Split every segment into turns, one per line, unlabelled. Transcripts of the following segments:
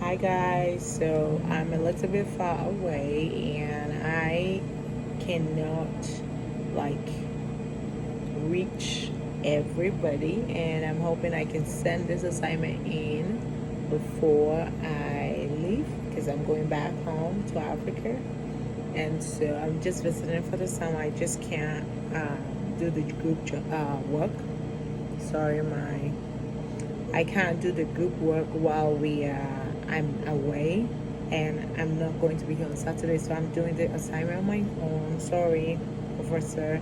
Hi guys, so I'm a little bit far away and I cannot like reach everybody, and I'm hoping I can send this assignment in before I leave because I'm going back home to Africa. And so I'm just visiting for the summer. I just can't do the work. Sorry, I can't do the group work while I'm away, and I'm not going to be here on Saturday, so I'm doing the assignment on my own. Sorry, Professor.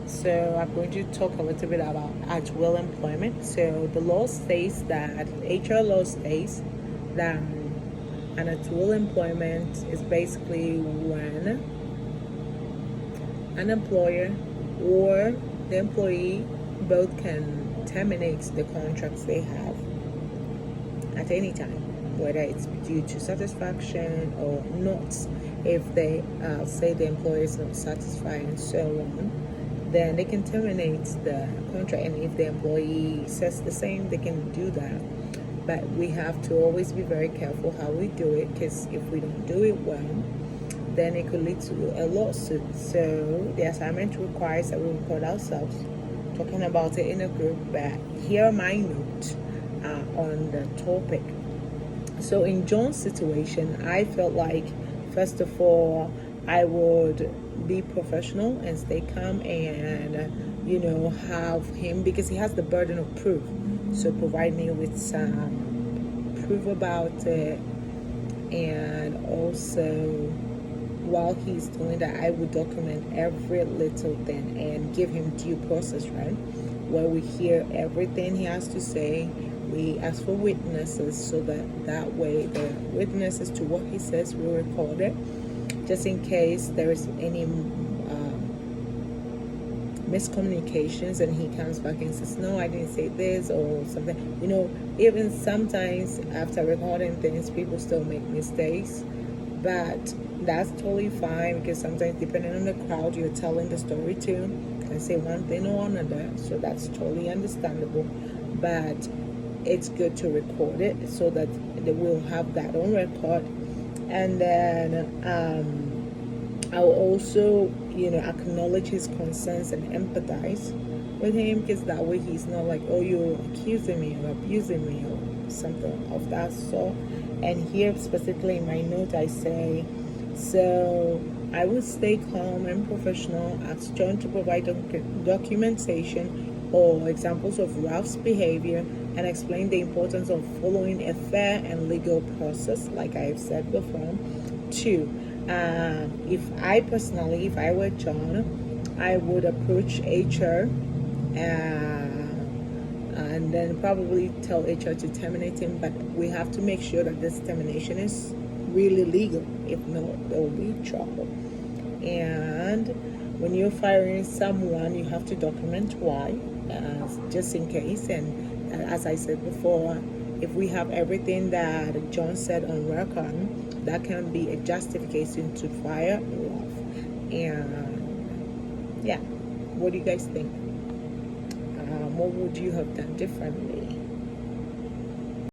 So I'm going to talk a little bit about at will employment. So the law states that HR law states that an at will employment is basically when an employer or the employee both can terminate the contracts they have at any time, whether it's due to satisfaction or not. If they say the employer is not satisfied and so on, then they can terminate the contract. And if the employee says the same, they can do that. But we have to always be very careful how we do it, because if we don't do it well, then it could lead to a lawsuit. So the assignment requires that we record ourselves talking about it in a group, but here are my notes on the topic. So in John's situation, I felt like, first of all, I would be professional and stay calm and, have him, because he has the burden of proof. So provide me with some proof about it. And also, while he's doing that, I would document every little thing and give him due process, right? Where we hear everything he has to say. We ask for witnesses so that way the witnesses to what he says will record it, just in case there is any miscommunications and he comes back and says, no, I didn't say this or something. Even sometimes after recording things, people still make mistakes, but that's totally fine, because sometimes depending on the crowd you're telling the story to can say one thing or another, so that's totally understandable. But it's good to record it so that they will have that on record. And then I'll also acknowledge his concerns and empathize with him, because that way he's not like, oh, you're accusing me or abusing me or something of that sort. And here specifically in my note I say, so I will stay calm and professional, ask John to provide documentation or examples of Ralph's behavior, and explain the importance of following a fair and legal process, like I have said before. 2, if I were John, I would approach HR and then probably tell HR to terminate him, but we have to make sure that this termination is really legal. If not, there will be trouble. And when you're firing someone, you have to document why, just in case. And as I said before, if we have everything that John said on record, that can be a justification to fire off. And yeah, what do you guys think? What would you have done differently?